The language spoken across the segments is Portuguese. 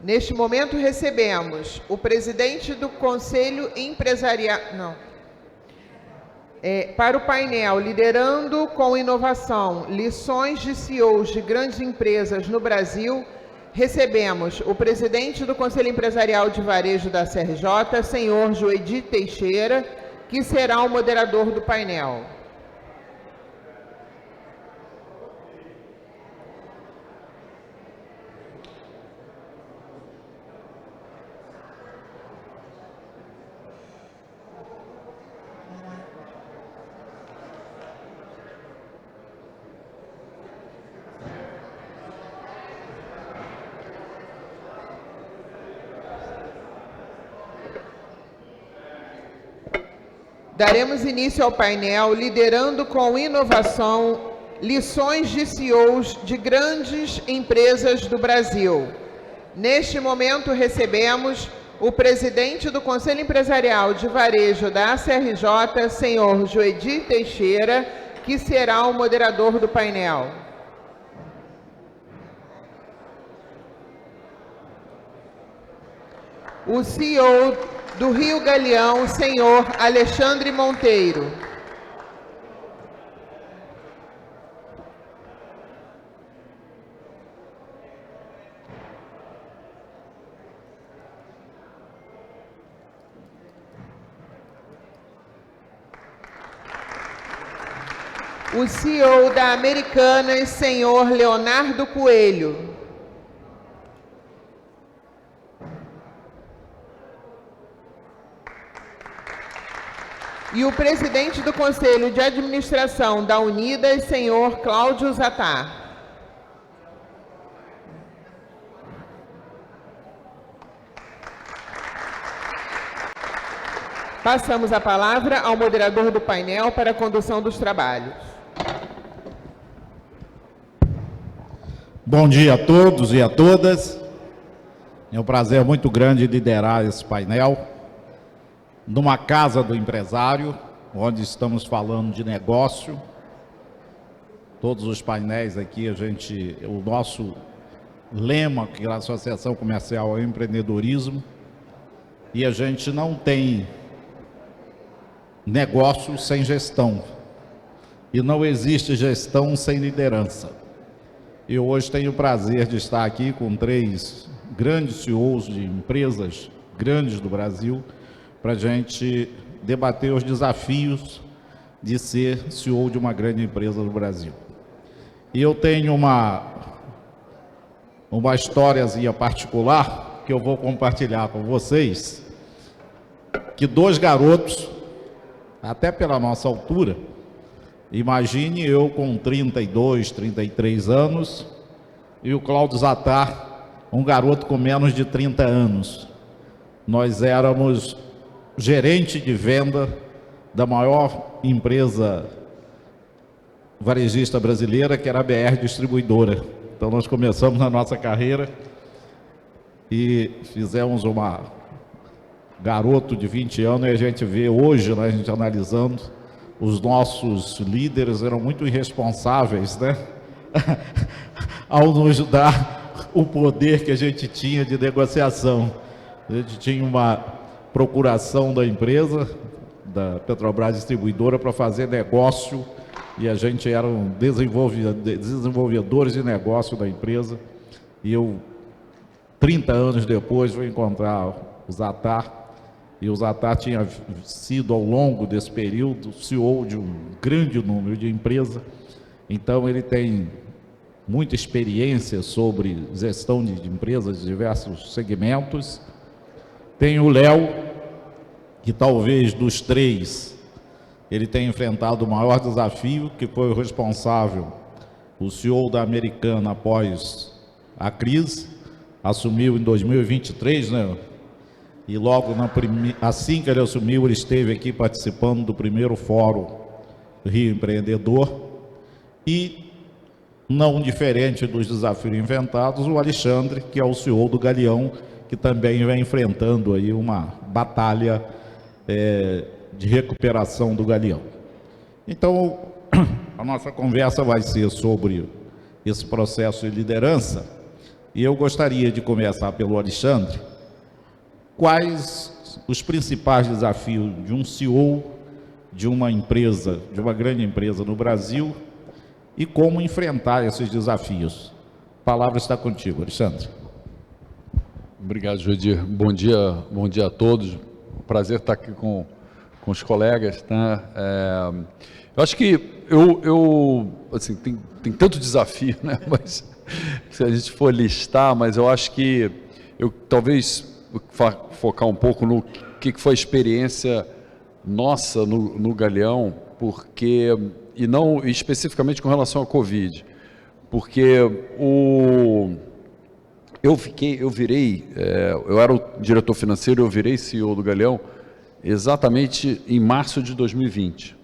Neste momento recebemos o presidente do Conselho Empresarial... para o painel Liderando com Inovação, lições de CEOs de grandes empresas no Brasil, recebemos o presidente do Conselho Empresarial de Varejo da CRJ, senhor Joedi Teixeira, que será o moderador do painel. Daremos início ao painel Liderando com Inovação, lições de CEOs de grandes empresas do Brasil. Neste momento recebemos o presidente do Conselho Empresarial de Varejo da ACRJ, senhor Joedi Teixeira, que será o moderador do painel. O CEO do Rio Galeão, senhor Alexandre Monteiro. O CEO da Americanas, senhor Leonardo Coelho. E o presidente do Conselho de Administração da Unidas, senhor Cláudio Zatar. Passamos a palavra ao moderador do painel para a condução dos trabalhos. Bom dia a todos e a todas. É um prazer muito grande liderar esse painel numa casa do empresário, onde estamos falando de negócio. Todos os painéis aqui, o nosso lema, que é a Associação Comercial é o empreendedorismo, e a gente não tem negócio sem gestão, e não existe gestão sem liderança. Eu hoje tenho o prazer de estar aqui com 3 grandes CEOs de empresas grandes do Brasil, para a gente debater os desafios de ser CEO de uma grande empresa do Brasil. E eu tenho uma historiazinha particular que eu vou compartilhar com vocês, que 2 garotos, até pela nossa altura, imagine eu com 32, 33 anos, e o Cláudio Zatar, um garoto com menos de 30 anos. Nós éramos gerente de venda da maior empresa varejista brasileira, que era a BR Distribuidora. Então nós começamos a nossa carreira e fizemos garoto de 20 anos, e a gente vê hoje, né, a gente analisando, os nossos líderes eram muito irresponsáveis, né? Ao nos dar o poder que a gente tinha de negociação. A gente tinha uma procuração da empresa, da Petrobras Distribuidora, para fazer negócio, e a gente era desenvolvedores de negócio da empresa, e eu, 30 anos depois, vou encontrar o Zatar, e o Zatar tinha sido, ao longo desse período, CEO de um grande número de empresas, então ele tem muita experiência sobre gestão de empresas de diversos segmentos. Tem o Léo, que talvez dos 3, ele tenha enfrentado o maior desafio, que foi o responsável, o CEO da Americana após a crise, assumiu em 2023, né? E logo assim que ele assumiu, ele esteve aqui participando do primeiro Fórum Rio Empreendedor. E, não diferente dos desafios enfrentados, o Alexandre, que é o CEO do Galeão, que também vem enfrentando aí uma batalha de recuperação do Galeão. Então, a nossa conversa vai ser sobre esse processo de liderança, E eu gostaria de começar pelo Alexandre. Quais os principais desafios de um CEO de uma empresa, de uma grande empresa no Brasil, e como enfrentar esses desafios? A palavra está contigo, Alexandre. Obrigado, Jodir. Bom dia a todos. Prazer estar aqui com os colegas, né? Eu acho que assim, tem tanto desafio, né? Mas se a gente for listar, mas eu acho que eu talvez focar um pouco no que foi a experiência nossa no Galeão, porque e não especificamente com relação à Covid, porque eu era o diretor financeiro, eu virei CEO do Galeão exatamente em março de 2020.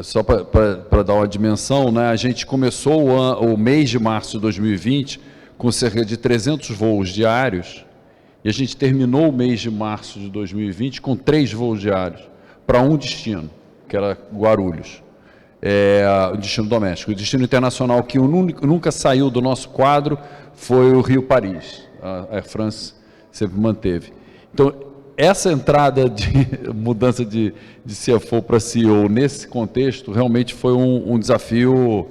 Só para dar uma dimensão, né, a gente começou o mês de março de 2020 com cerca de 300 voos diários e a gente terminou o mês de março de 2020 com 3 voos diários para um destino, que era Guarulhos, o destino doméstico. O destino internacional que nunca saiu do nosso quadro foi o Rio-Paris. A Air France sempre manteve. Então, essa entrada de mudança de CFO para CEO nesse contexto realmente foi um desafio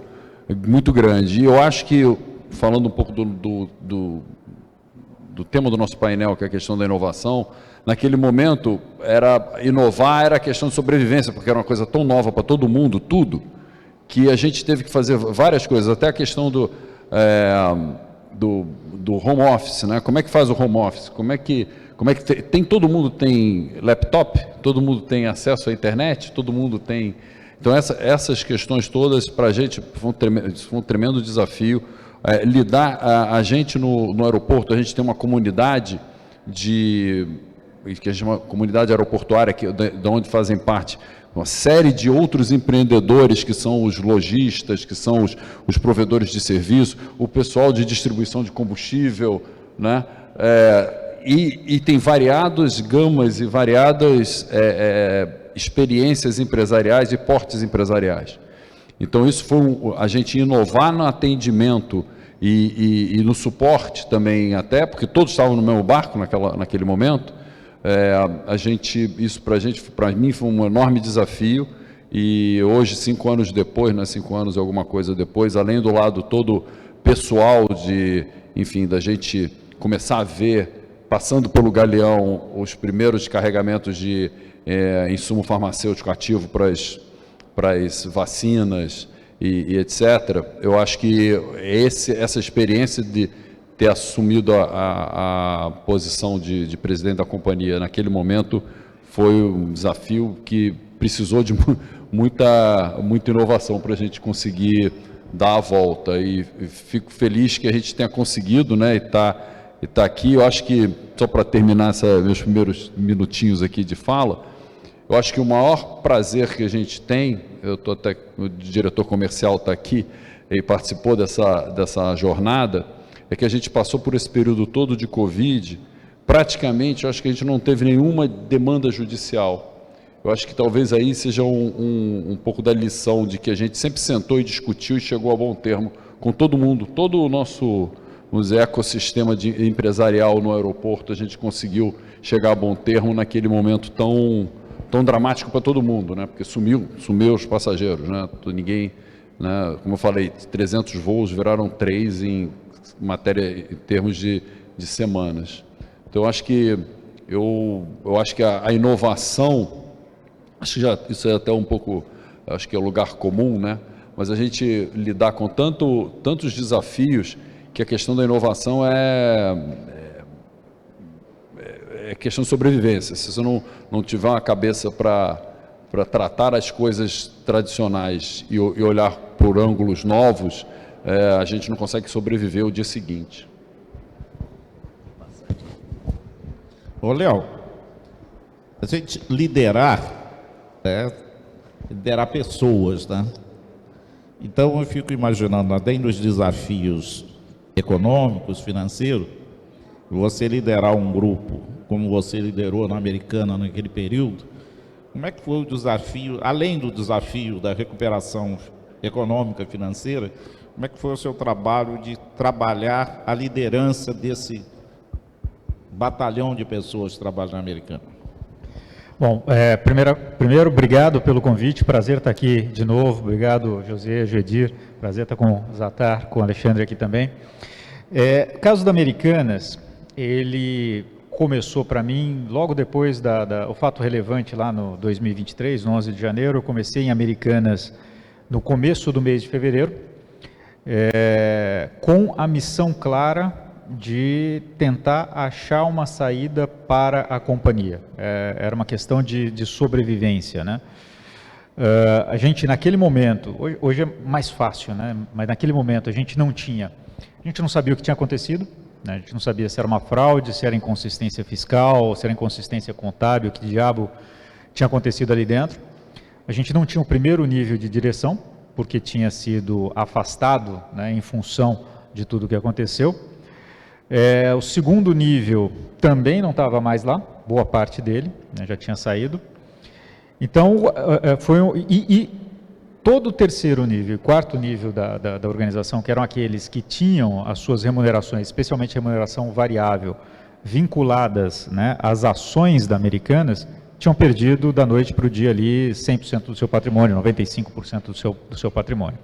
muito grande. E eu acho que, falando um pouco do tema do nosso painel, que é a questão da inovação, naquele momento, inovar era a questão de sobrevivência, porque era uma coisa tão nova para todo mundo, tudo, que a gente teve que fazer várias coisas, até a questão do home office, né? Como é que faz o home office? Como é que todo mundo tem laptop? Todo mundo tem acesso à internet? Todo mundo tem... Então, essas questões todas, para a gente, foi um tremendo desafio. Lidar, a gente no aeroporto, a gente tem uma comunidade que a gente chama comunidade aeroportuária, de onde fazem parte uma série de outros empreendedores, que são os lojistas, que são os provedores de serviço, o pessoal de distribuição de combustível, né? E tem variadas gamas e variadas experiências empresariais e portes empresariais. Então, isso foi a gente inovar no atendimento e no suporte também, até porque todos estavam no mesmo barco naquele momento. Isso para mim foi um enorme desafio, e hoje, 5 anos depois, né, 5 anos e alguma coisa depois, além do lado todo pessoal da gente começar a ver, passando pelo Galeão, os primeiros carregamentos de insumo farmacêutico ativo para as vacinas e etc., eu acho que essa experiência de ter assumido a posição de presidente da companhia naquele momento foi um desafio que precisou de muita inovação para a gente conseguir dar a volta, e fico feliz que a gente tenha conseguido, né, e tá aqui. Eu acho que, só para terminar meus primeiros minutinhos aqui de fala, eu acho que o maior prazer que a gente tem, o diretor comercial está aqui e participou dessa jornada, é que a gente passou por esse período todo de Covid, praticamente, eu acho que a gente não teve nenhuma demanda judicial. Eu acho que talvez aí seja um pouco da lição de que a gente sempre sentou e discutiu e chegou a bom termo com todo mundo, todo o nosso ecossistema empresarial no aeroporto. A gente conseguiu chegar a bom termo naquele momento tão dramático para todo mundo, né? Porque sumiu os passageiros, né? Ninguém, né? Como eu falei, 300 voos viraram 3 em termos de semanas. Então, acho que a inovação, acho que isso é até um pouco, acho que é lugar comum, né? Mas a gente lidar com tantos desafios, que a questão da inovação é questão de sobrevivência. Se você não tiver uma cabeça para tratar as coisas tradicionais e olhar por ângulos novos, a gente não consegue sobreviver o dia seguinte. Ô, Léo, a gente liderar pessoas, né? Então, eu fico imaginando, além dos desafios econômicos, financeiros, você liderar um grupo, como você liderou na Americana naquele período, como é que foi o desafio, além do desafio da recuperação econômica, financeira, como é que foi o seu trabalho de trabalhar a liderança desse batalhão de pessoas que trabalham na Americana? Bom, primeiro, obrigado pelo convite, prazer estar aqui de novo, obrigado José, Joedir, prazer estar com o Zatar, com o Alexandre aqui também. O caso da Americanas, ele começou para mim logo depois o fato relevante lá no 2023, no 11 de janeiro, eu comecei em Americanas no começo do mês de fevereiro, com a missão clara de tentar achar uma saída para a companhia. Era uma questão de sobrevivência, né? A gente naquele momento, hoje é mais fácil, né? Mas naquele momento a gente não sabia o que tinha acontecido, né? A gente não sabia se era uma fraude, se era inconsistência fiscal, se era inconsistência contábil, que diabo tinha acontecido ali dentro. A gente não tinha o primeiro nível de direção, porque tinha sido afastado, né, em função de tudo o que aconteceu. O segundo nível também não estava mais lá, boa parte dele, né, já tinha saído. Então, todo o terceiro nível e quarto nível da organização, que eram aqueles que tinham as suas remunerações, especialmente remuneração variável, vinculadas, né, às ações da Americanas, tinham perdido da noite para o dia ali 100% do seu patrimônio, 95% do seu patrimônio.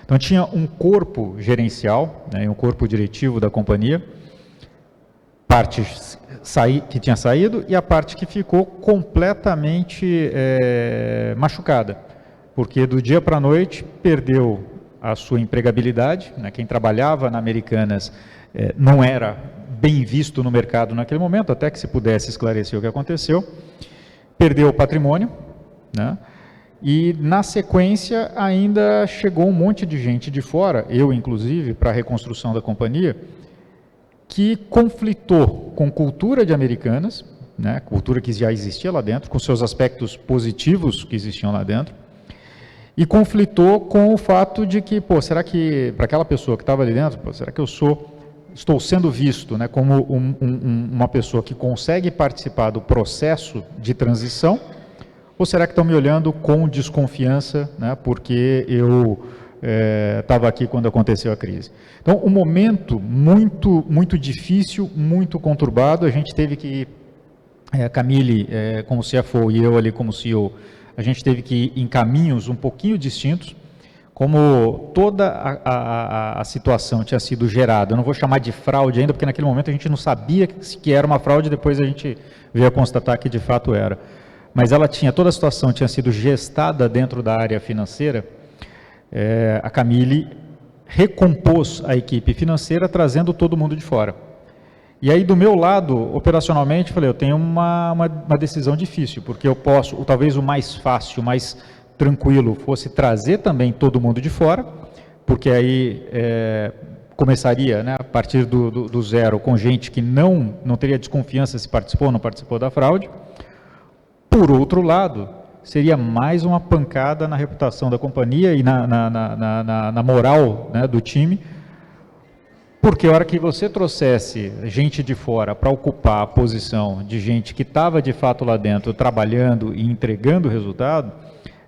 Então, tinha um corpo gerencial, né, um corpo diretivo da companhia, parte que tinha saído e a parte que ficou completamente machucada, porque do dia para a noite perdeu a sua empregabilidade, né? Quem trabalhava na Americanas não era bem visto no mercado naquele momento, até que se pudesse esclarecer o que aconteceu, perdeu o patrimônio, né? E na sequência ainda chegou um monte de gente de fora, eu inclusive, para a reconstrução da companhia, que conflitou com cultura de Americanas, né, cultura que já existia lá dentro, com seus aspectos positivos que existiam lá dentro, e conflitou com o fato de que, será que, para aquela pessoa que estava ali dentro, será que eu estou sendo visto, né, como uma pessoa que consegue participar do processo de transição, ou será que estão me olhando com desconfiança, né, porque eu estava aqui quando aconteceu a crise? Então, um momento muito, muito difícil, muito conturbado. A gente teve que, a Camille como CFO e eu ali como CEO, a gente teve que ir em caminhos um pouquinho distintos, como toda a situação tinha sido gerada. Eu não vou chamar de fraude ainda, porque naquele momento a gente não sabia que era uma fraude, depois a gente veio a constatar que de fato era. Mas toda a situação tinha sido gestada dentro da área financeira. A Camille recompôs a equipe financeira, trazendo todo mundo de fora. E aí, do meu lado, operacionalmente, falei, eu tenho uma decisão difícil, porque eu posso, talvez o mais fácil, o mais tranquilo, fosse trazer também todo mundo de fora, porque aí começaria, né, a partir do zero, com gente que não teria desconfiança se participou ou não participou da fraude. Por outro lado, seria mais uma pancada na reputação da companhia e na moral, né, do time, porque a hora que você trouxesse gente de fora para ocupar a posição de gente que estava de fato lá dentro trabalhando e entregando resultado,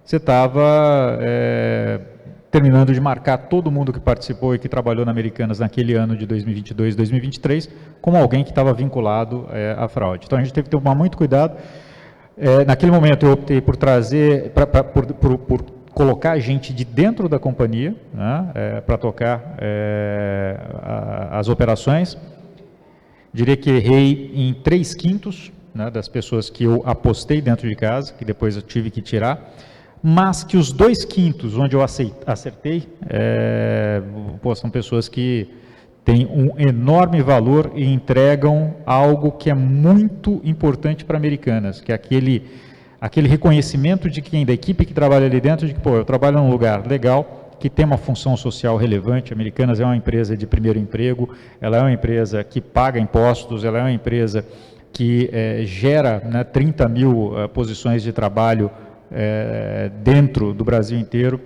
você estava terminando de marcar todo mundo que participou e que trabalhou na Americanas naquele ano de 2022, 2023, como alguém que estava vinculado à fraude. Então a gente teve que tomar muito cuidado. Naquele momento eu optei por trazer, por colocar gente de dentro da companhia, né, para tocar as operações. Diria que errei em 3/5, né, das pessoas que eu apostei dentro de casa, que depois eu tive que tirar, mas que os 2/5 onde eu acertei, são pessoas que têm um enorme valor e entregam algo que é muito importante para Americanas, que é aquele reconhecimento de quem da equipe que trabalha ali dentro, de que, eu trabalho num lugar legal, que tem uma função social relevante. Americanas é uma empresa de primeiro emprego, ela é uma empresa que paga impostos, ela é uma empresa que gera, né, 30 mil posições de trabalho dentro do Brasil inteiro,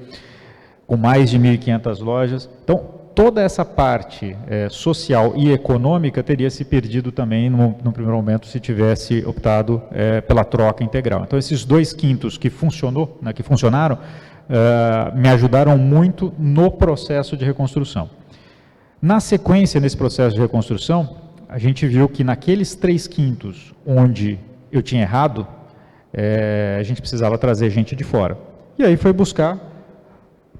com mais de 1.500 lojas. Então, toda essa parte social e econômica teria se perdido também no primeiro momento se tivesse optado pela troca integral. Então, esses 2/5 que funcionaram, me ajudaram muito no processo de reconstrução. Na sequência, nesse processo de reconstrução, a gente viu que naqueles 3/5 onde eu tinha errado, a gente precisava trazer gente de fora. E aí foi buscar,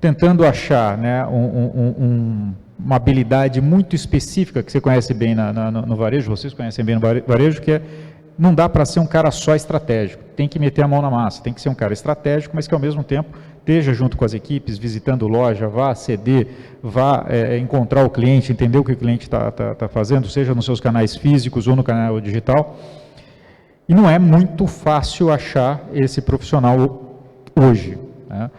tentando achar, né, uma habilidade muito específica, que você conhece bem no varejo, vocês conhecem bem no varejo, que é, não dá para ser um cara só estratégico, tem que meter a mão na massa, tem que ser um cara estratégico, mas que ao mesmo tempo esteja junto com as equipes, visitando loja, vá ceder, vá encontrar o cliente, entender o que o cliente está fazendo, seja nos seus canais físicos ou no canal digital. E não é muito fácil achar esse profissional hoje, né?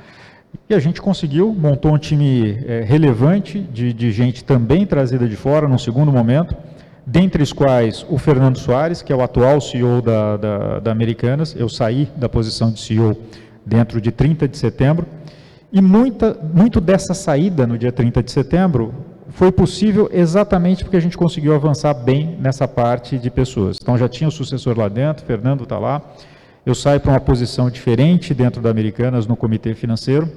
E a gente conseguiu, montou um time relevante de gente também trazida de fora, num segundo momento, dentre os quais o Fernando Soares, que é o atual CEO da Americanas. Eu saí da posição de CEO dentro de 30 de setembro, e muito dessa saída no dia 30 de setembro foi possível exatamente porque a gente conseguiu avançar bem nessa parte de pessoas. Então já tinha o sucessor lá dentro, Fernando está lá, eu saio para uma posição diferente dentro da Americanas no comitê financeiro,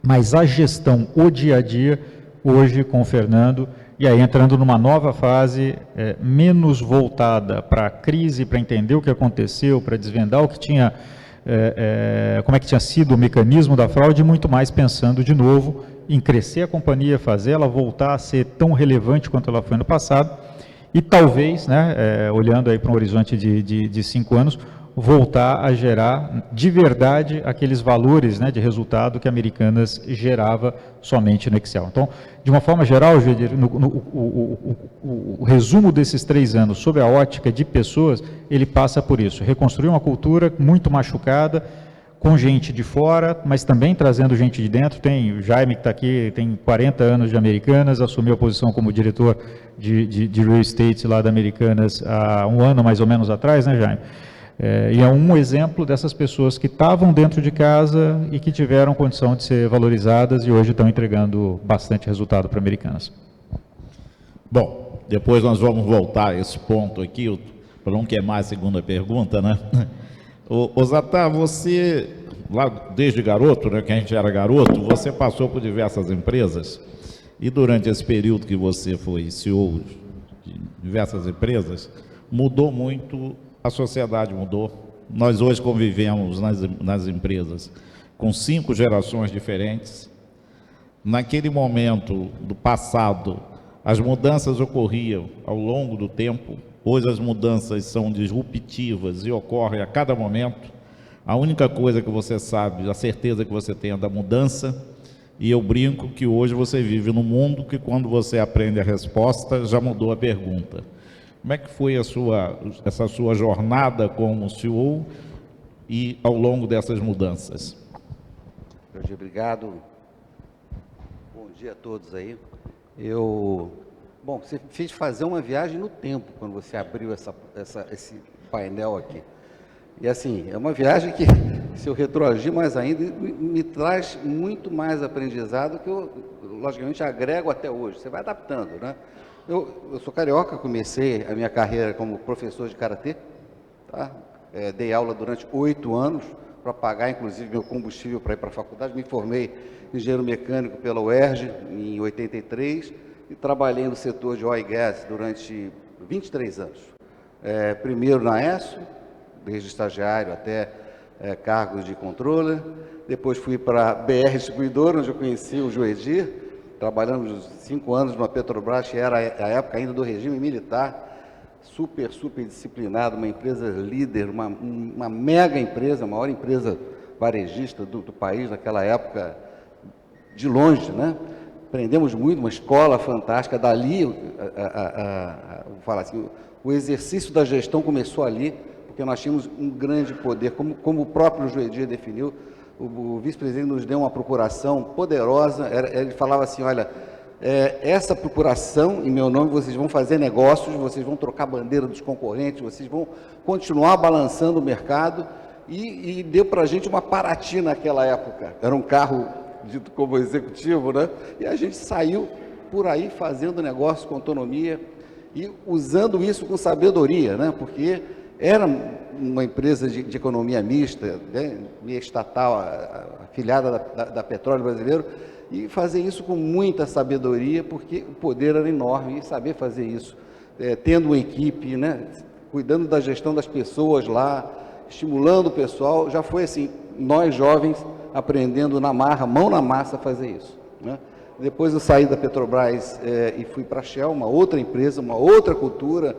mas a gestão, o dia a dia, hoje com o Fernando, e aí entrando numa nova fase, menos voltada para a crise, para entender o que aconteceu, para desvendar o que tinha, como é que tinha sido o mecanismo da fraude, muito mais pensando de novo em crescer a companhia, fazer ela voltar a ser tão relevante quanto ela foi no passado, e talvez, né, olhando aí para um horizonte de 5 anos, voltar a gerar de verdade aqueles valores, né, de resultado que a Americanas gerava somente no Excel. Então, de uma forma geral, o resumo desses 3 anos, sob a ótica de pessoas, ele passa por isso: reconstruir uma cultura muito machucada, com gente de fora, mas também trazendo gente de dentro. Tem o Jaime, que está aqui, tem 40 anos de Americanas, assumiu a posição como diretor de Real Estate lá da Americanas há 1 ano mais ou menos atrás, né, Jaime? E é um exemplo dessas pessoas que estavam dentro de casa e que tiveram condição de ser valorizadas e hoje estão entregando bastante resultado para Americanas. Bom, depois nós vamos voltar a esse ponto aqui, para não queimar a segunda pergunta, né? Ô Zatar, você, lá desde garoto, né, que a gente era garoto, você passou por diversas empresas, e durante esse período que você foi CEO de diversas empresas, mudou muito. A sociedade mudou. Nós hoje convivemos nas empresas com 5 gerações diferentes. Naquele momento do passado, as mudanças ocorriam ao longo do tempo. Hoje as mudanças são disruptivas e ocorrem a cada momento. A única coisa que você sabe, a certeza que você tem é da mudança. E eu brinco que hoje você vive num mundo que, quando você aprende a resposta, já mudou a pergunta. Como é que foi essa sua jornada como CEO e ao longo dessas mudanças? Jorge, obrigado. Bom dia a todos aí. Bom, você fez fazer uma viagem no tempo quando você abriu esse painel aqui. E assim, é uma viagem que, se eu retroagir mais ainda, me traz muito mais aprendizado que eu, logicamente, agrego até hoje. Você vai adaptando, né? Eu sou carioca, comecei a minha carreira como professor de karatê, tá? Dei aula durante 8 anos para pagar, inclusive, meu combustível para ir para a faculdade. Me formei engenheiro mecânico pela UERJ em 83 e trabalhei no setor de oil e gas durante 23 anos. Primeiro na ESSO, desde estagiário até cargos de controller. Depois fui para a BR Distribuidora, onde eu conheci o Joedir. Trabalhamos 5 anos numa Petrobras, que era a época ainda do regime militar, super disciplinado, uma empresa líder, uma mega empresa, a maior empresa varejista do país naquela época, de longe, né? Aprendemos muito, uma escola fantástica. Dali, vou falar assim, o exercício da gestão começou ali, porque nós tínhamos um grande poder, como o próprio Joedir definiu. O vice-presidente nos deu uma procuração poderosa. Ele falava assim: olha, essa procuração, em meu nome, vocês vão fazer negócios, vocês vão trocar bandeira dos concorrentes, vocês vão continuar balançando o mercado. E deu para a gente uma Paraty naquela época. Era um carro dito como executivo, né? E a gente saiu por aí fazendo negócio com autonomia e usando isso com sabedoria, né? Porque era uma empresa de economia mista, né, meia estatal, afiliada da Petróleo Brasileiro, e fazer isso com muita sabedoria, porque o poder era enorme, e saber fazer isso, tendo uma equipe, né, cuidando da gestão das pessoas lá, estimulando o pessoal, já foi assim, nós jovens aprendendo na marra, mão na massa, a fazer isso, né? Depois eu saí da Petrobras e fui para a Shell, uma outra empresa, uma outra cultura,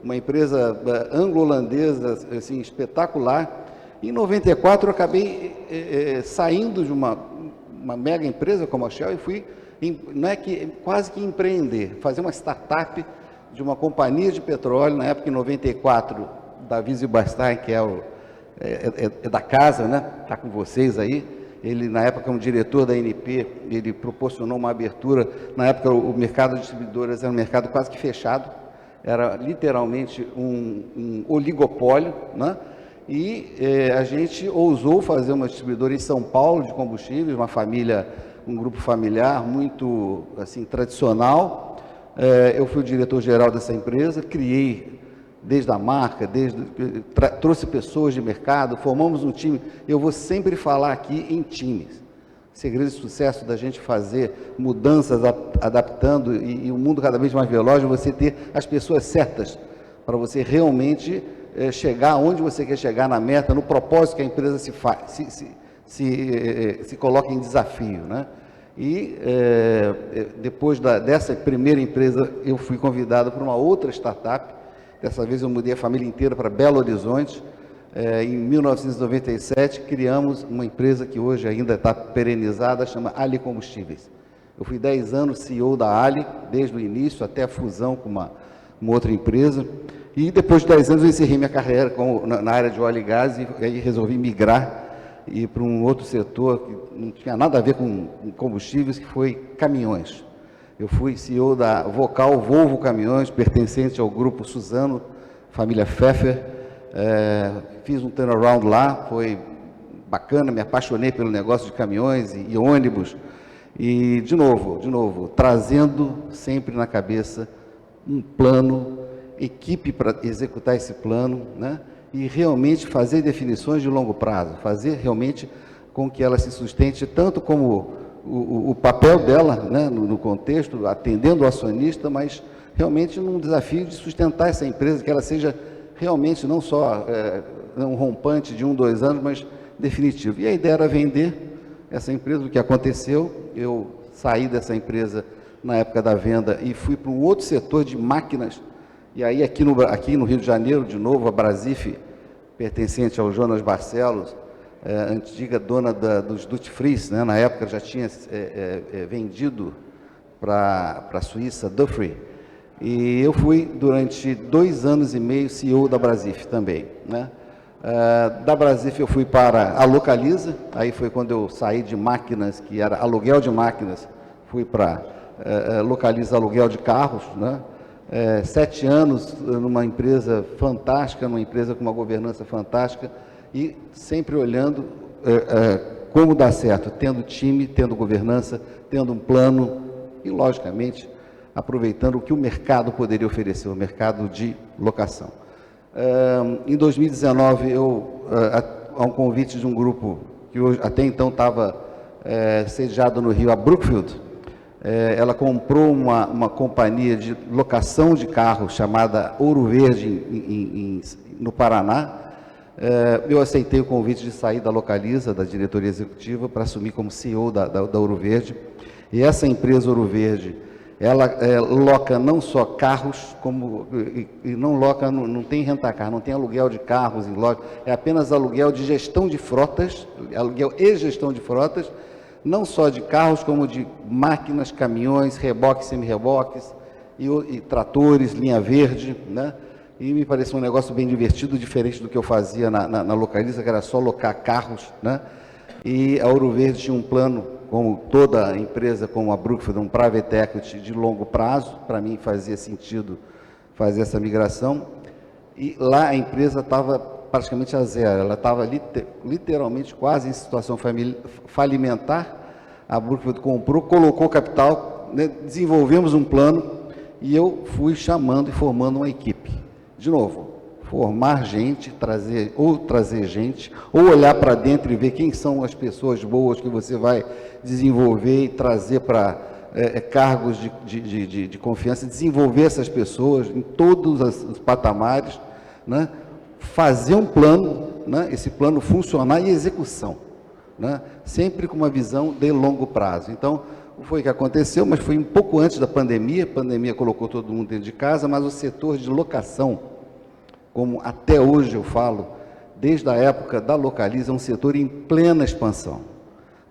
uma empresa anglo-holandesa, assim, espetacular. Em 94 eu acabei saindo de uma mega empresa como a Shell e fui, quase que empreender, fazer uma startup de uma companhia de petróleo. Na época, em 94, Davi Zilberstein, que é da casa, né? Está com vocês aí. Ele, na época, como diretor da ANP, ele proporcionou uma abertura. Na época, o mercado de distribuidoras era um mercado quase que fechado. Era literalmente um oligopólio, né? E a gente ousou fazer uma distribuidora em São Paulo de combustíveis, um grupo familiar muito assim, tradicional. Eu fui o diretor-geral dessa empresa, criei desde a marca, trouxe pessoas de mercado, formamos um time. Eu vou sempre falar aqui em times. Segredo de sucesso da gente fazer mudanças, adaptando, e o mundo cada vez mais veloz, você ter as pessoas certas para você realmente chegar onde você quer chegar na meta, no propósito que a empresa se coloca em desafio, né? E depois dessa primeira empresa, eu fui convidado para uma outra startup. Dessa vez eu mudei a família inteira para Belo Horizonte. Em 1997, criamos uma empresa que hoje ainda está perenizada, chama Ali Combustíveis. Eu fui 10 anos CEO da Ali, desde o início até a fusão com uma outra empresa. E depois de 10 anos eu encerrei minha carreira na área de óleo e gás, e aí resolvi migrar e ir para um outro setor que não tinha nada a ver com combustíveis, que foi caminhões. Eu fui CEO da Vocal Volvo Caminhões, pertencente ao grupo Suzano, família Pfeffer. Fiz um turnaround lá, foi bacana, me apaixonei pelo negócio de caminhões e ônibus. E, de novo, trazendo sempre na cabeça um plano, equipe para executar esse plano, né? E realmente fazer definições de longo prazo, fazer realmente com que ela se sustente tanto como o papel dela, né, no contexto, atendendo o acionista, mas realmente num desafio de sustentar essa empresa, que ela seja realmente não só um rompante de 1, 2 anos, mas definitivo. E a ideia era vender essa empresa. O que aconteceu, eu saí dessa empresa na época da venda e fui para um outro setor de máquinas. E aí aqui no Rio de Janeiro, de novo, a Brasif, pertencente ao Jonas Barcelos, antiga dona dos Duty Frees, né? Na época já tinha vendido para a Suíça, Dufry. E eu fui, durante 2 anos e meio, CEO da Brasif também, né? Da Brasif eu fui para a Localiza, aí foi quando eu saí de máquinas, que era aluguel de máquinas, fui para Localiza aluguel de carros, né? 7 anos numa empresa fantástica, numa empresa com uma governança fantástica, e sempre olhando como dar certo, tendo time, tendo governança, tendo um plano e, logicamente, aproveitando o que o mercado poderia oferecer, o mercado de locação. Em 2019, a um convite de um grupo que hoje, até então estava sediado no Rio, a Brookfield, ela comprou uma companhia de locação de carros chamada Ouro Verde no Paraná. Eu aceitei o convite de sair da Localiza, da diretoria executiva, para assumir como CEO da Ouro Verde. E essa empresa Ouro Verde, ela loca não só carros, e não loca, não tem rentacar, não tem aluguel de carros em loja, é apenas aluguel de gestão de frotas, aluguel e gestão de frotas, não só de carros, como de máquinas, caminhões, reboques, semi-reboques, e tratores, linha verde, né? E me pareceu um negócio bem divertido, diferente do que eu fazia na Localiza, que era só locar carros, né? E a Ouro Verde tinha um plano, como toda empresa, como a Brookfield, um private equity de longo prazo. Para mim fazia sentido fazer essa migração. E lá a empresa estava praticamente a zero, ela estava literalmente quase em situação falimentar. A Brookfield comprou, colocou capital, né? Desenvolvemos um plano e eu fui chamando e formando uma equipe. De novo, formar gente, trazer gente, ou olhar para dentro e ver quem são as pessoas boas que você vai desenvolver e trazer para cargos de confiança, desenvolver essas pessoas em todos os patamares, né? Fazer um plano, né? Esse plano funcionar e execução, né? Sempre com uma visão de longo prazo. Então, foi o que aconteceu, mas foi um pouco antes da pandemia. A pandemia colocou todo mundo dentro de casa, mas o setor de locação, como até hoje eu falo, desde a época da Localiza, é um setor em plena expansão.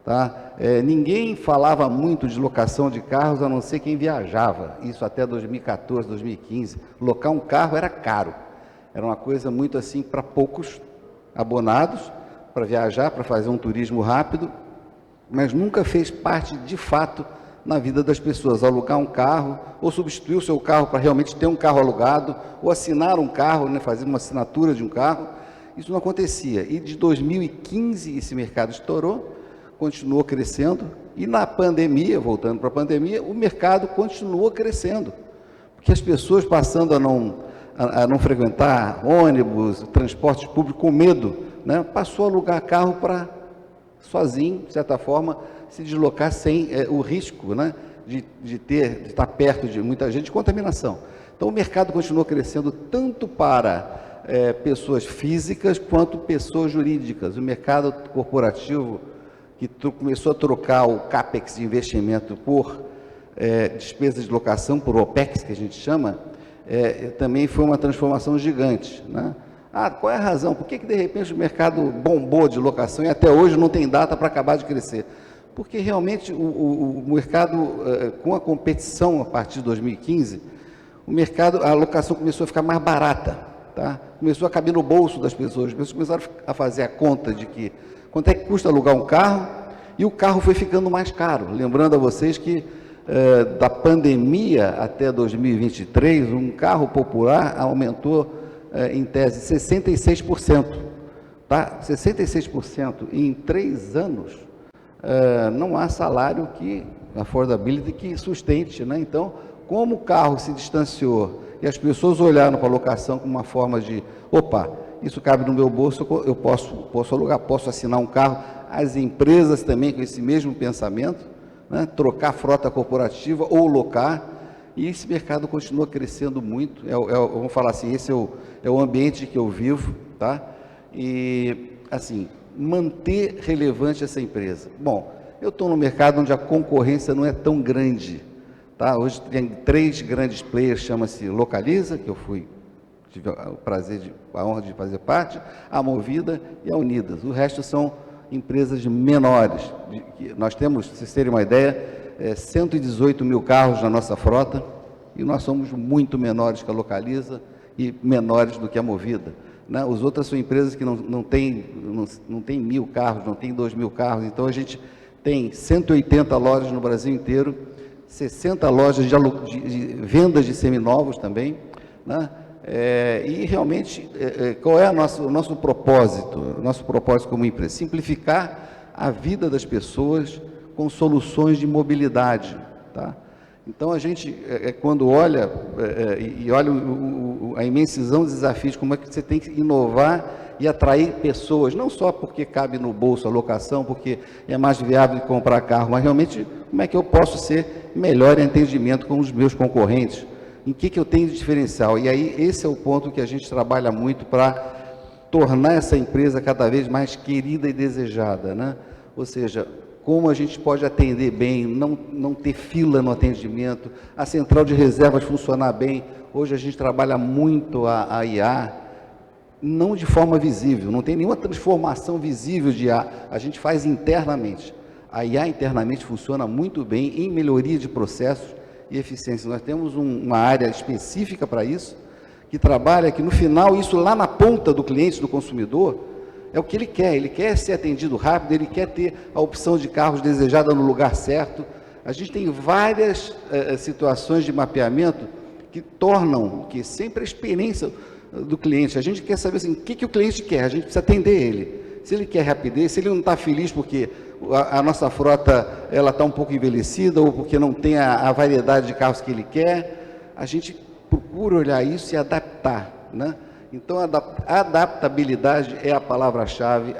Tá? Ninguém falava muito de locação de carros, a não ser quem viajava. Isso até 2014, 2015. Locar um carro era caro. Era uma coisa muito assim para poucos abonados, para viajar, para fazer um turismo rápido, mas nunca fez parte de fato na vida das pessoas, alugar um carro, ou substituir o seu carro para realmente ter um carro alugado, ou assinar um carro, né, fazer uma assinatura de um carro. Isso não acontecia. E de 2015 esse mercado estourou, continuou crescendo, e na pandemia, voltando para a pandemia, o mercado continuou crescendo, porque as pessoas passando a não frequentar ônibus, transporte público com medo, né, passou a alugar carro para sozinho, de certa forma, se deslocar sem o risco, né, de estar perto de muita gente, de contaminação. Então, o mercado continuou crescendo tanto para pessoas físicas quanto pessoas jurídicas. O mercado corporativo, que começou a trocar o CAPEX de investimento por despesas de locação, por OPEX, que a gente chama, também foi uma transformação gigante, né? Qual é a razão? Por que de repente o mercado bombou de locação e até hoje não tem data para acabar de crescer? Porque realmente o mercado, com a competição a partir de 2015, a locação começou a ficar mais barata, tá? Começou a caber no bolso das pessoas. As pessoas começaram a fazer a conta de que quanto é que custa alugar um carro, e o carro foi ficando mais caro. Lembrando a vocês que da pandemia até 2023, um carro popular aumentou em tese 66%, tá? 66% em 3 anos. Não há salário affordability que sustente, né? Então, como o carro se distanciou e as pessoas olharam para a locação como uma forma de, isso cabe no meu bolso, eu posso alugar, posso assinar um carro. As empresas também com esse mesmo pensamento, né? Trocar frota corporativa ou locar, e esse mercado continua crescendo muito. Vamos falar assim, esse é o ambiente que eu vivo, tá? E, assim, manter relevante essa empresa. Bom, eu estou no mercado onde a concorrência não é tão grande, tá? Hoje tem 3 grandes players, chama-se Localiza, que eu tive a honra de fazer parte, a Movida e a Unidas. O resto são empresas menores. Nós temos, para vocês terem uma ideia, 118 mil carros na nossa frota, e nós somos muito menores que a Localiza e menores do que a Movida, né? As outras são empresas que não têm 1.000 carros, não têm 2.000 carros. Então, a gente tem 180 lojas no Brasil inteiro, 60 lojas de vendas de seminovos também, né? E realmente, qual é o nosso propósito? O nosso propósito como empresa? Simplificar a vida das pessoas com soluções de mobilidade, tá? Então, a gente, quando olha, olha a imensidão dos desafios, como é que você tem que inovar e atrair pessoas, não só porque cabe no bolso a locação, porque é mais viável de comprar carro, mas realmente como é que eu posso ser melhor em atendimento com os meus concorrentes, em que eu tenho de diferencial. E aí, esse é o ponto que a gente trabalha muito para tornar essa empresa cada vez mais querida e desejada, né? Ou seja, como a gente pode atender bem, não ter fila no atendimento, a central de reservas funcionar bem. Hoje a gente trabalha muito a IA, não de forma visível, não tem nenhuma transformação visível de IA, a gente faz internamente. A IA internamente funciona muito bem em melhoria de processos e eficiência. Nós temos uma área específica para isso, que trabalha, que no final, isso lá na ponta do cliente, do consumidor, é o que ele quer ser atendido rápido, ele quer ter a opção de carros desejada no lugar certo. A gente tem várias situações de mapeamento que tornam que sempre a experiência do cliente, a gente quer saber assim, o que o cliente quer, a gente precisa atender ele. Se ele quer rapidez, se ele não está feliz porque a nossa frota está um pouco envelhecida ou porque não tem a variedade de carros que ele quer, a gente procura olhar isso e adaptar, né? Então, a adaptabilidade é a palavra-chave.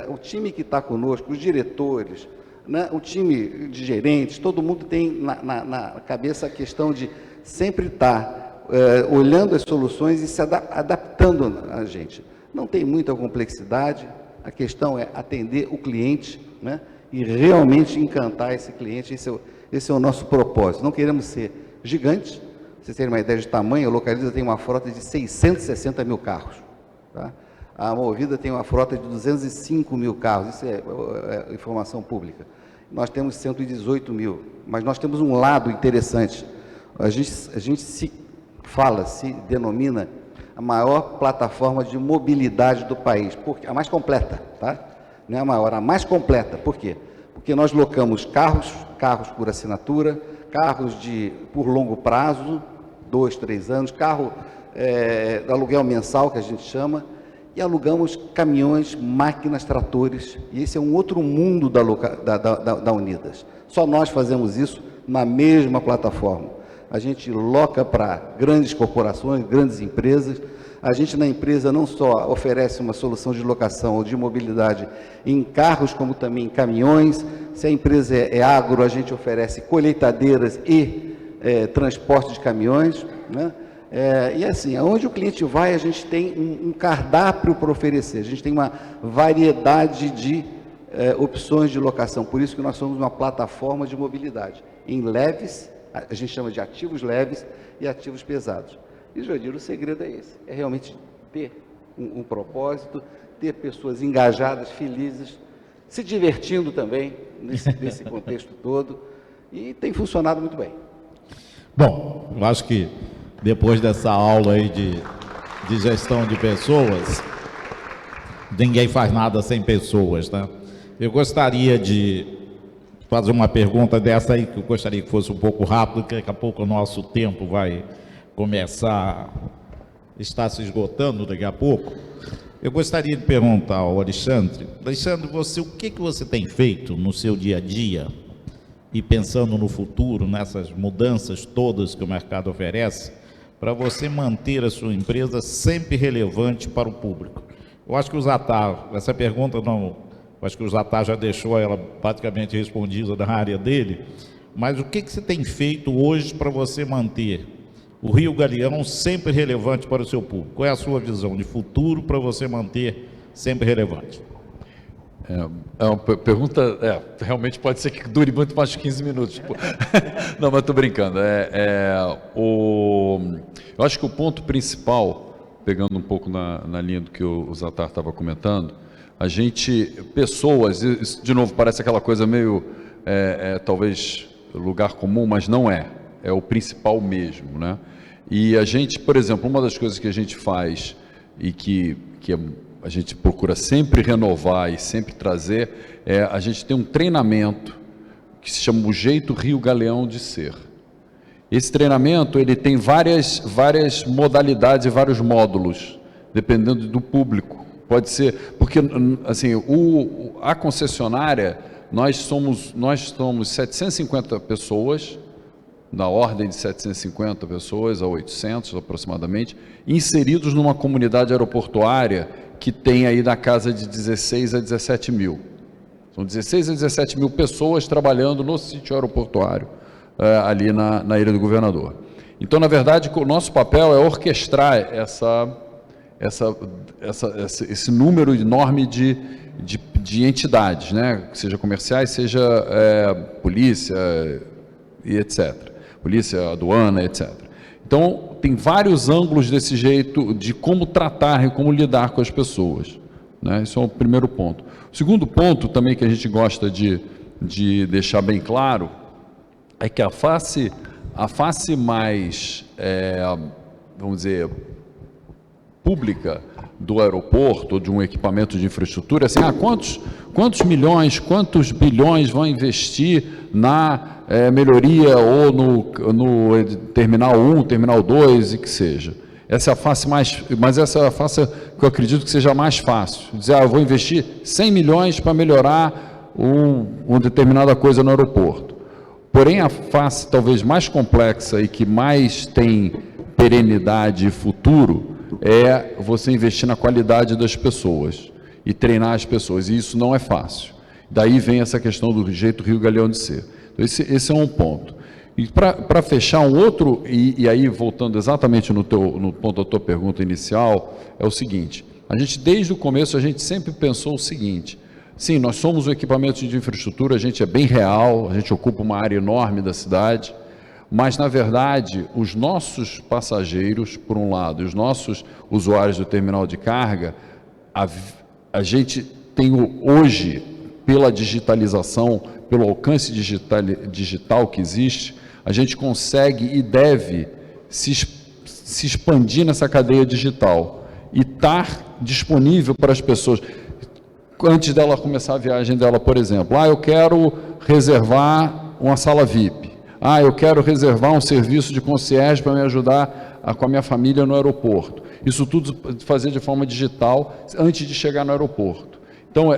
O time que está conosco, os diretores, né, o time de gerentes, todo mundo tem na cabeça a questão de sempre estar olhando as soluções e se adaptando a gente. Não tem muita complexidade, a questão é atender o cliente, né, e realmente encantar esse cliente. Esse é o nosso propósito. Não queremos ser gigantes. Pra vocês terem uma ideia de tamanho, a Localiza tem uma frota de 660 mil carros. Tá? A Movida tem uma frota de 205 mil carros, isso é informação pública. Nós temos 118 mil, mas nós temos um lado interessante. A gente se denomina a maior plataforma de mobilidade do país, porque a mais completa, tá? Não é a maior, a mais completa. Por quê? Porque nós locamos carros por assinatura, carros por longo prazo, 2, 3 anos, carro aluguel mensal, que a gente chama, e alugamos caminhões, máquinas, tratores, e esse é um outro mundo da Unidas. Só nós fazemos isso na mesma plataforma. A gente loca para grandes corporações, grandes empresas. A gente, na empresa, não só oferece uma solução de locação ou de mobilidade em carros, como também em caminhões. Se a empresa é agro, a gente oferece colheitadeiras e transporte de caminhões, né? E assim, aonde o cliente vai, a gente tem um cardápio para oferecer. A gente tem uma variedade de opções de locação. Por isso que nós somos uma plataforma de mobilidade em leves, a gente chama de ativos leves e ativos pesados. E, Jodir, o segredo é esse, é realmente ter um propósito, ter pessoas engajadas, felizes, se divertindo também nesse contexto todo, e tem funcionado muito bem. Bom, eu acho que depois dessa aula aí de gestão de pessoas, ninguém faz nada sem pessoas, né? Eu gostaria de fazer uma pergunta dessa aí, que eu gostaria que fosse um pouco rápido, porque daqui a pouco o nosso tempo vai começar, está se esgotando daqui a pouco. Eu gostaria de perguntar ao Alexandre, o que você tem feito no seu dia a dia e pensando no futuro, nessas mudanças todas que o mercado oferece, para você manter a sua empresa sempre relevante para o público? Eu acho que o Zattar, essa pergunta não, acho que o Zattar já deixou ela praticamente respondida da área dele, mas o que você tem feito hoje para você manter o Rio Galeão sempre relevante para o seu público? Qual é a sua visão de futuro para você manter sempre relevante? É uma pergunta, realmente pode ser que dure muito mais de 15 minutos. Não, mas estou brincando. Eu acho que o ponto principal, pegando um pouco na linha do que o Zattar estava comentando, pessoas, isso, de novo, parece aquela coisa meio, talvez, lugar comum, mas não é o principal mesmo, né? E a gente, por exemplo, uma das coisas que a gente faz e que a gente procura sempre renovar e sempre trazer, a gente tem um treinamento que se chama o Jeito Rio Galeão de Ser. Esse treinamento, ele tem várias modalidades e vários módulos, dependendo do público. Pode ser, porque assim, a concessionária, nós somos 750 pessoas, da ordem de 750 pessoas a 800 aproximadamente, inseridos numa comunidade aeroportuária que tem aí na casa de 16 a 17 mil. São 16 a 17 mil pessoas trabalhando no sítio aeroportuário, ali na Ilha do Governador. Então, na verdade, o nosso papel é orquestrar esse número enorme de entidades, né? Seja comerciais, seja polícia e etc. Polícia, aduana, etc. Então, tem vários ângulos desse jeito de como tratar e como lidar com as pessoas, né? Isso é o primeiro ponto. O segundo ponto também que a gente gosta de deixar bem claro é que a face mais, vamos dizer, pública do aeroporto ou de um equipamento de infraestrutura, assim, quantos milhões, quantos bilhões vão investir na melhoria ou no terminal 1, terminal 2 e que seja. Essa é a face mas essa é a face que eu acredito que seja mais fácil. Dizer, eu vou investir 100 milhões para melhorar uma determinada coisa no aeroporto. Porém, a face talvez mais complexa e que mais tem perenidade e futuro é você investir na qualidade das pessoas e treinar as pessoas, e isso não é fácil. Daí vem essa questão do jeito Rio Galeão de ser. Então, esse é um ponto. E para fechar um outro, e aí voltando exatamente no ponto da tua pergunta inicial, é o seguinte: a gente desde o começo a gente sempre pensou o seguinte: sim, nós somos um equipamento de infraestrutura, a gente é bem real, a gente ocupa uma área enorme da cidade, mas na verdade os nossos passageiros, por um lado, e os nossos usuários do terminal de carga, a gente tem hoje, pela digitalização, pelo alcance digital que existe, a gente consegue e deve se expandir nessa cadeia digital e estar disponível para as pessoas. Antes dela começar a viagem dela, por exemplo, eu quero reservar uma sala VIP, eu quero reservar um serviço de concierge para me ajudar com a minha família no aeroporto. Isso tudo fazer de forma digital antes de chegar no aeroporto. Então,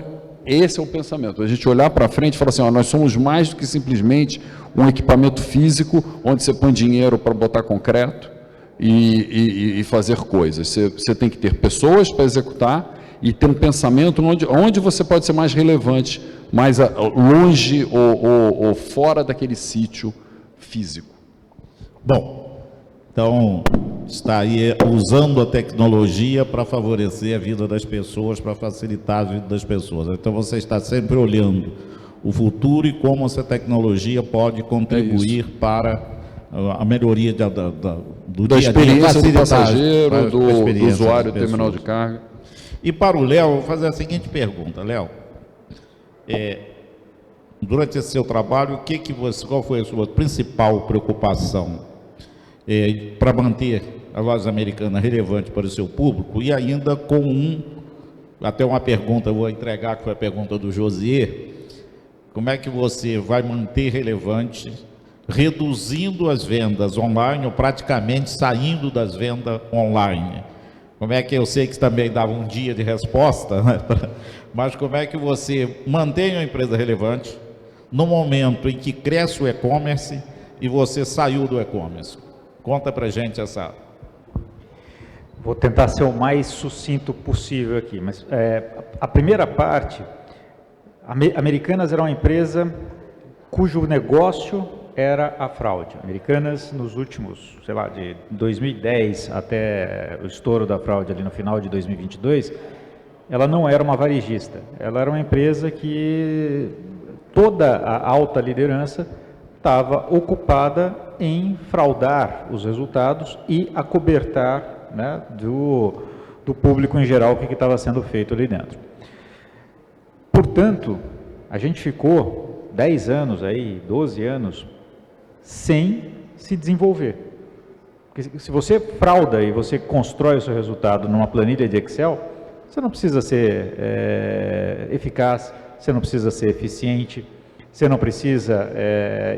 esse é o pensamento, a gente olhar para frente e falar assim, nós somos mais do que simplesmente um equipamento físico onde você põe dinheiro para botar concreto e fazer coisas. Você tem que ter pessoas para executar e ter um pensamento onde você pode ser mais relevante, mais longe ou fora daquele sítio físico. Bom, então está aí usando a tecnologia para favorecer a vida das pessoas, para facilitar a vida das pessoas. Então você está sempre olhando o futuro e como essa tecnologia pode contribuir para a melhoria do da dia a dia, experiência do facilitar passageiro, do usuário do das terminal de pessoas. carga. E para o Léo, eu vou fazer a seguinte pergunta, Léo. Durante esse seu trabalho, qual foi a sua principal preocupação para manter a Lojas Americanas relevante para o seu público? E ainda com até uma pergunta, eu vou entregar, que foi a pergunta do Josier: como é que você vai manter relevante, reduzindo as vendas online ou praticamente saindo das vendas online? Como é que eu sei que também dava um dia de resposta, né? Mas como é que você mantém a empresa relevante no momento em que cresce o e-commerce e você saiu do e-commerce? Conta pra gente essa. Vou tentar ser o mais sucinto possível aqui, mas a primeira parte, Americanas era uma empresa cujo negócio era a fraude. Americanas, nos últimos, de 2010 até o estouro da fraude ali no final de 2022, ela não era uma varejista, ela era uma empresa que toda a alta liderança estava ocupada em fraudar os resultados e acobertar, né, do público em geral o que estava sendo feito ali dentro. Portanto, a gente ficou 10 anos, 12 anos, sem se desenvolver. Porque se você frauda e você constrói o seu resultado numa planilha de Excel, você não precisa ser eficaz, você não precisa ser eficiente, você não precisa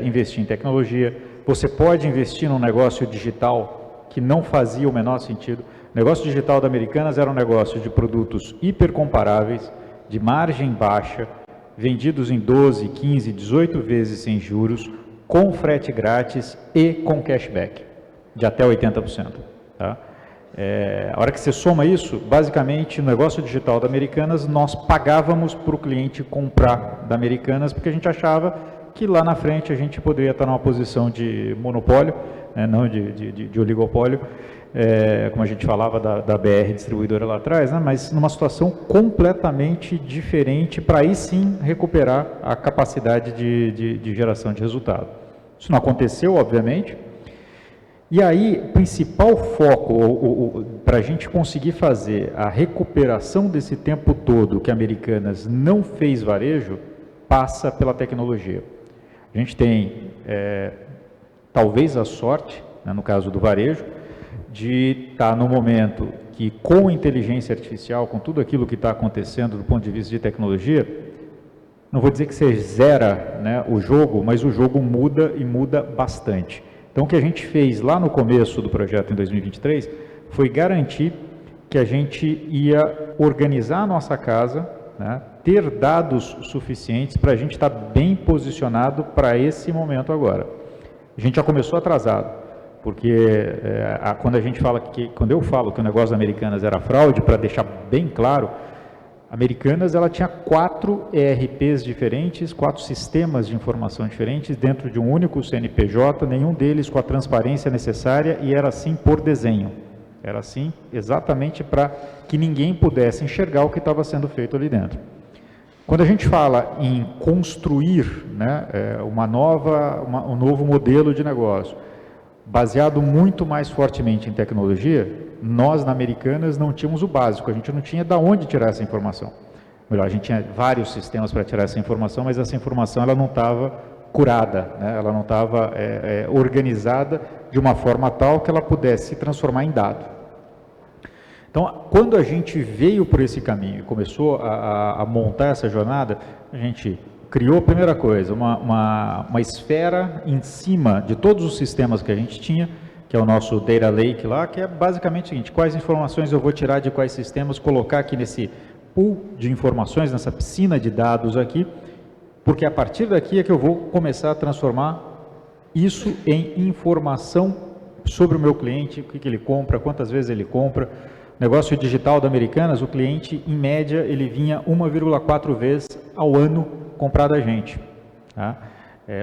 investir em tecnologia, você pode investir num negócio digital que não fazia o menor sentido. O negócio digital da Americanas era um negócio de produtos hipercomparáveis, de margem baixa, vendidos em 12, 15, 18 vezes sem juros, com frete grátis e com cashback, de até 80%. Tá? A hora que você soma isso, basicamente, no negócio digital da Americanas, nós pagávamos para o cliente comprar da Americanas, porque a gente achava que lá na frente a gente poderia estar numa posição de monopólio, né, não de oligopólio, como a gente falava da BR distribuidora lá atrás, né, mas numa situação completamente diferente para aí sim recuperar a capacidade de geração de resultado. Isso não aconteceu, obviamente. E aí, o principal foco para a gente conseguir fazer a recuperação desse tempo todo que a Americanas não fez varejo, passa pela tecnologia. A gente tem, talvez a sorte, né, no caso do varejo, de estar no momento que, com inteligência artificial, com tudo aquilo que está acontecendo do ponto de vista de tecnologia, não vou dizer que você zera, né, o jogo, mas o jogo muda e muda bastante. Então, o que a gente fez lá no começo do projeto, em 2023, foi garantir que a gente ia organizar a nossa casa, né, ter dados suficientes para a gente estar bem posicionado para esse momento agora. A gente já começou atrasado. Porque quando a gente fala quando eu falo que o negócio da Americanas era fraude, para deixar bem claro, a Americanas ela tinha 4 ERPs diferentes, 4 sistemas de informação diferentes dentro de um único CNPJ, nenhum deles com a transparência necessária, e era assim por desenho. Era assim exatamente para que ninguém pudesse enxergar o que estava sendo feito ali dentro. Quando a gente fala em construir, né, um novo modelo de negócio, baseado muito mais fortemente em tecnologia, nós na Americanas não tínhamos o básico, a gente não tinha de onde tirar essa informação. Melhor, a gente tinha vários sistemas para tirar essa informação, mas essa informação ela não estava curada, né? Ela não estava organizada de uma forma tal que ela pudesse se transformar em dado. Então, quando a gente veio por esse caminho e começou a montar essa jornada, a gente criou, primeira coisa, uma esfera em cima de todos os sistemas que a gente tinha, que é o nosso Data Lake lá, que é basicamente o seguinte: quais informações eu vou tirar de quais sistemas, colocar aqui nesse pool de informações, nessa piscina de dados aqui, porque a partir daqui é que eu vou começar a transformar isso em informação sobre o meu cliente, o que ele compra, quantas vezes ele compra. Negócio digital da Americanas, o cliente, em média, ele vinha 1,4 vezes ao ano comprar da gente. Tá?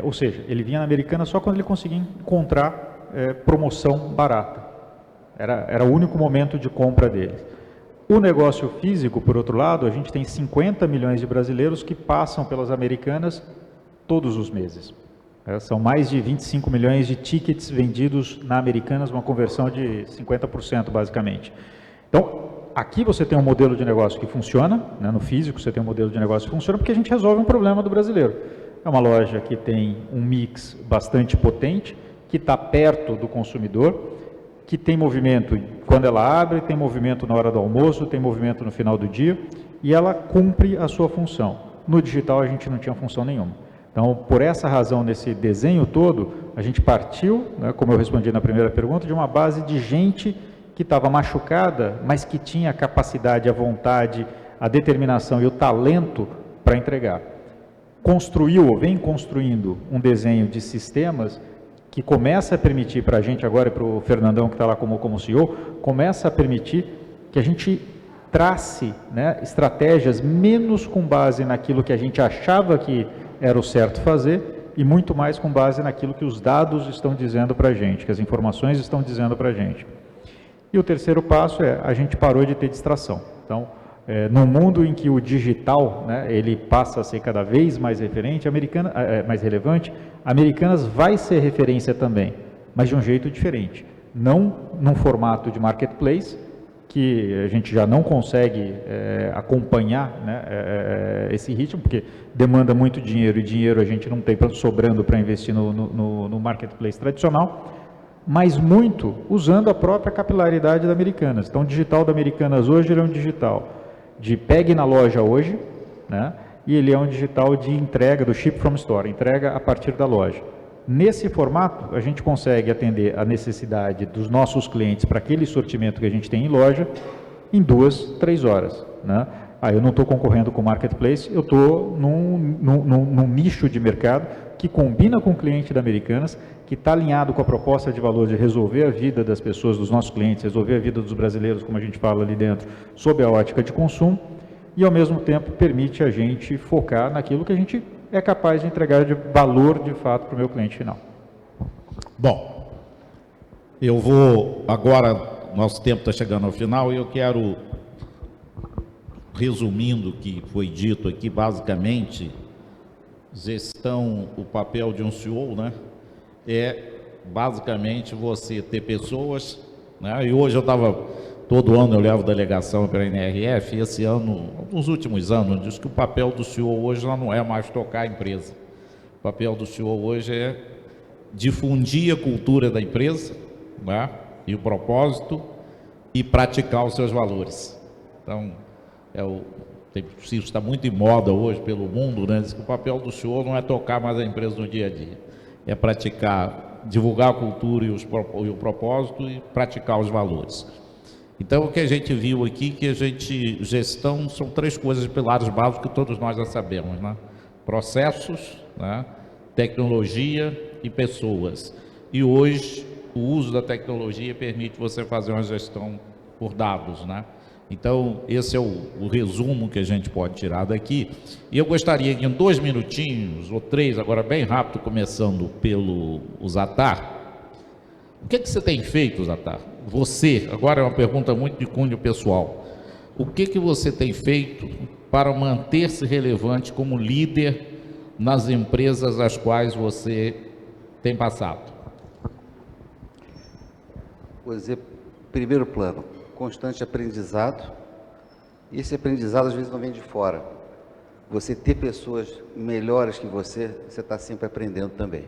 Ou seja, ele vinha na Americanas só quando ele conseguia encontrar promoção barata. Era o único momento de compra dele. O negócio físico, por outro lado, a gente tem 50 milhões de brasileiros que passam pelas Americanas todos os meses. São mais de 25 milhões de tickets vendidos na Americanas, uma conversão de 50% basicamente. Então, aqui você tem um modelo de negócio que funciona, né? No físico você tem um modelo de negócio que funciona porque a gente resolve um problema do brasileiro. É uma loja que tem um mix bastante potente, que está perto do consumidor, que tem movimento quando ela abre, tem movimento na hora do almoço, tem movimento no final do dia, e ela cumpre a sua função. No digital a gente não tinha função nenhuma. Então, por essa razão, nesse desenho todo, a gente partiu, né, como eu respondi na primeira pergunta, de uma base de gente que estava machucada, mas que tinha a capacidade, a vontade, a determinação e o talento para entregar. Construiu, ou vem construindo, um desenho de sistemas que começa a permitir para a gente agora, e para o Fernandão que está lá como CEO, começa a permitir que a gente trace, né, estratégias menos com base naquilo que a gente achava que era o certo fazer e muito mais com base naquilo que os dados estão dizendo para a gente, que as informações estão dizendo para a gente. E o terceiro passo a gente parou de ter distração. Então, num mundo em que o digital, né, ele passa a ser cada vez mais mais relevante, Americanas vai ser referência também, mas de um jeito diferente. Não num formato de marketplace, que a gente já não consegue acompanhar, né, esse ritmo, porque demanda muito dinheiro, e dinheiro a gente não tem sobrando para investir no marketplace tradicional, mas muito usando a própria capilaridade da Americanas. Então, o digital da Americanas hoje ele é um digital de pegue na loja hoje, né, e ele é um digital de entrega, do ship from store, entrega a partir da loja. Nesse formato, a gente consegue atender a necessidade dos nossos clientes para aquele sortimento que a gente tem em loja em 2, 3 horas. Né? Eu não estou concorrendo com o marketplace, eu estou num nicho de mercado que combina com o cliente da Americanas, que está alinhado com a proposta de valor de resolver a vida das pessoas, dos nossos clientes, resolver a vida dos brasileiros, como a gente fala ali dentro, sob a ótica de consumo, e ao mesmo tempo permite a gente focar naquilo que a gente é capaz de entregar de valor de fato para o meu cliente final. Bom, eu vou agora, nosso tempo está chegando ao final, e eu quero, resumindo o que foi dito aqui, basicamente, gestão, o papel de um CEO, né, é basicamente você ter pessoas, né, e hoje eu estava, todo ano eu levo delegação para a NRF, e esse ano, nos últimos anos, diz que o papel do CEO hoje não é mais tocar a empresa. O papel do CEO hoje é difundir a cultura da empresa, né, e o propósito, e praticar os seus valores. Então, isso está muito em moda hoje pelo mundo, né, diz que o papel do CEO não é tocar mais a empresa no dia a dia, é praticar, divulgar a cultura e o propósito e praticar os valores. Então, o que a gente viu aqui, gestão são 3 coisas, pilares básicos que todos nós já sabemos, né? Processos, né? Tecnologia e pessoas. E hoje, o uso da tecnologia permite você fazer uma gestão por dados, né? Então, esse é o resumo que a gente pode tirar daqui. E eu gostaria que em 2 minutinhos, ou 3, agora bem rápido, começando pelo Zatar. O que você tem feito, Zatar? Você, agora é uma pergunta muito de cunho pessoal. O que você tem feito para manter-se relevante como líder nas empresas às quais você tem passado? Vou dizer, primeiro plano, constante aprendizado. E esse aprendizado às vezes não vem de fora. Você ter pessoas melhores que você está sempre aprendendo também.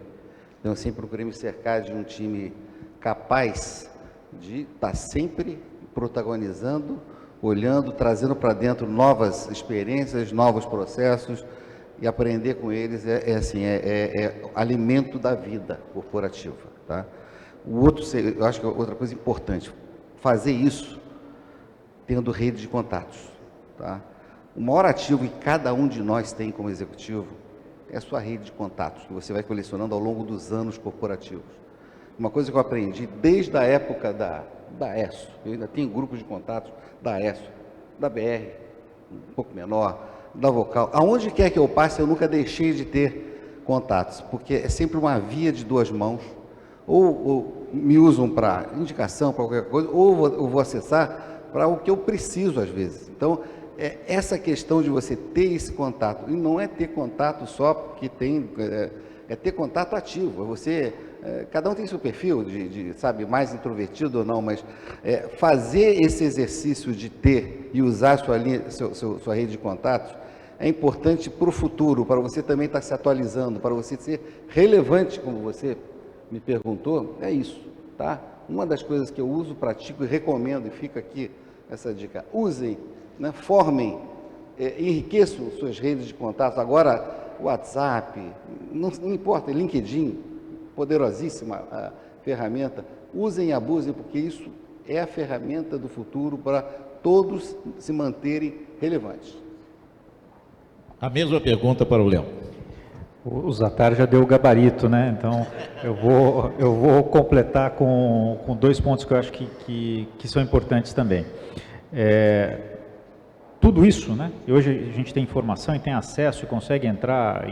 Então eu sempre procurei me cercar de um time capaz de estar sempre protagonizando, olhando, trazendo para dentro novas experiências, novos processos, e aprender com eles é alimento da vida corporativa, tá? Eu acho que outra coisa importante, fazer isso tendo rede de contatos, tá? O maior ativo que cada um de nós tem como executivo é a sua rede de contatos, que você vai colecionando ao longo dos anos corporativos. Uma coisa que eu aprendi desde a época da ESSO, eu ainda tenho grupos de contatos da ESSO, da BR, um pouco menor, da Vocal, aonde quer que eu passe, eu nunca deixei de ter contatos, porque é sempre uma via de 2 mãos, ou me usam para indicação, para qualquer coisa, ou eu vou acessar para o que eu preciso às vezes. Então, essa questão de você ter esse contato, e não é ter contato só porque tem, é ter contato ativo, cada um tem seu perfil, sabe, mais introvertido ou não, mas fazer esse exercício de ter e usar sua rede de contatos é importante para o futuro, para você também estar se atualizando, para você ser relevante, como você me perguntou, é isso, tá? Uma das coisas que eu uso, pratico e recomendo, e fica aqui essa dica, usem, né, formem, enriqueçam suas redes de contato. Agora, WhatsApp, não importa, LinkedIn, poderosíssima ferramenta, usem e abusem, porque isso é a ferramenta do futuro para todos se manterem relevantes. A mesma pergunta para o Léo. O Zatar já deu o gabarito, né? Então eu vou completar com 2 pontos que eu acho que são importantes também. Tudo isso, né? E hoje a gente tem informação e tem acesso e consegue entrar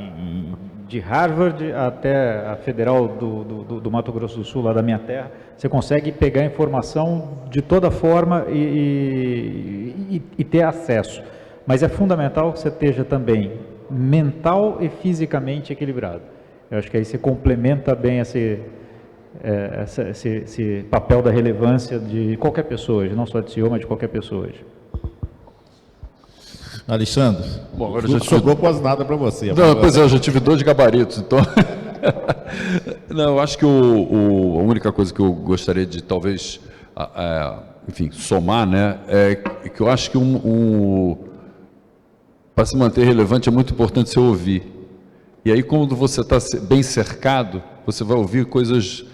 de Harvard até a Federal do Mato Grosso do Sul, lá da minha terra. Você consegue pegar informação de toda forma e ter acesso. Mas é fundamental que você esteja também mental e fisicamente equilibrado. Eu acho que aí você complementa bem esse papel da relevância de qualquer pessoa hoje, não só de CEO, mas de qualquer pessoa hoje. Alexandre, bom, agora não sobrou quase nada para você. Não, pois é, eu já tive 2 gabaritos, então... Não, eu acho que a única coisa que eu gostaria de talvez, enfim, somar, né, é que eu acho que para se manter relevante é muito importante você ouvir. E aí, quando você está bem cercado, você vai ouvir coisas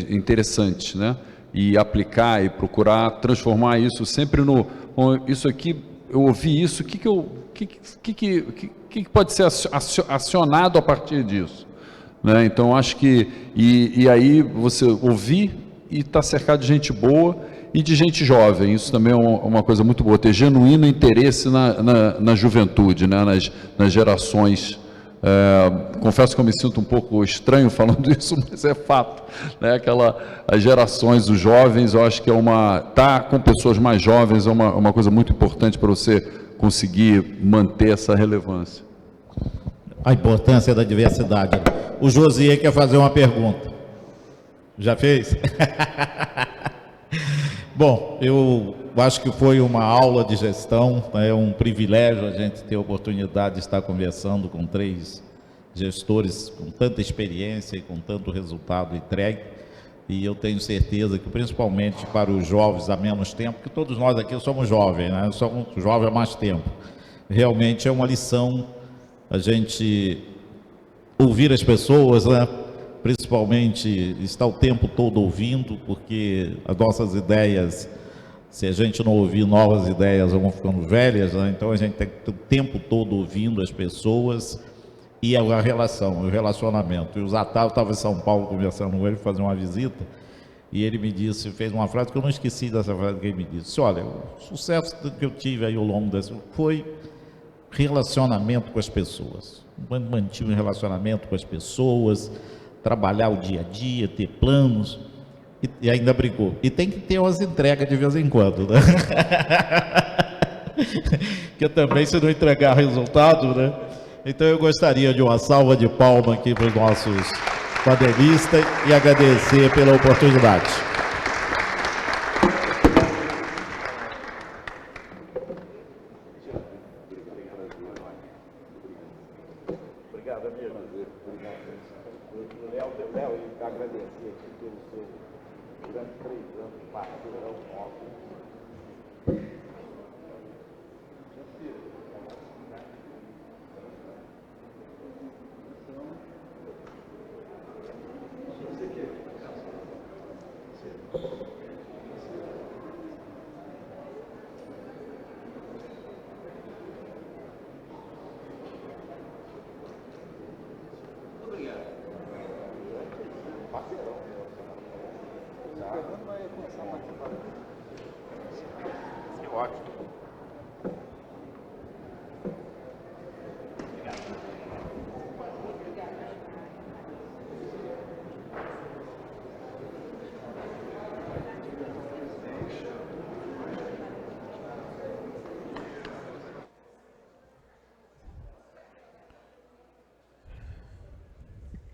interessantes, né? E aplicar e procurar transformar isso sempre isso aqui, eu ouvi isso, o que pode ser acionado a partir disso? Né? Então, acho que, e aí você ouvir e estar cercado de gente boa e de gente jovem, isso também é uma coisa muito boa, ter genuíno interesse na juventude, né? nas gerações. Confesso que eu me sinto um pouco estranho falando isso, mas é fato, né? As gerações dos jovens, eu acho que estar com pessoas mais jovens é uma coisa muito importante para você conseguir manter essa relevância. A importância da diversidade. O Josier quer fazer uma pergunta. Já fez? Bom, eu acho que foi uma aula de gestão, é um privilégio a gente ter a oportunidade de estar conversando com 3 gestores com tanta experiência e com tanto resultado entregue, e eu tenho certeza que principalmente para os jovens há menos tempo, que todos nós aqui somos jovens, né? Somos jovens há mais tempo, realmente é uma lição a gente ouvir as pessoas, né? Principalmente estar o tempo todo ouvindo, porque as nossas ideias, se a gente não ouvir novas ideias, vão ficando velhas, né? Então a gente tem que ter o tempo todo ouvindo as pessoas e a relação, o relacionamento. E o Zatar, eu estava em São Paulo conversando com ele, fazer uma visita, E ele me disse, fez uma frase que eu não esqueci dessa frase que ele me disse. Olha, o sucesso que eu tive aí ao longo desse foi relacionamento com as pessoas. Mantive um relacionamento com as pessoas, trabalhar o dia a dia, ter planos, e ainda brigou. E tem que ter umas entregas de vez em quando, né? Que também, se não entregar resultado, né? Então eu gostaria de uma salva de palmas aqui para os nossos panelistas e agradecer pela oportunidade. Obrigado, amigo. O Léo, agradecer aqui pelo seu durante 3 anos de parceirão nosso. Ótimo.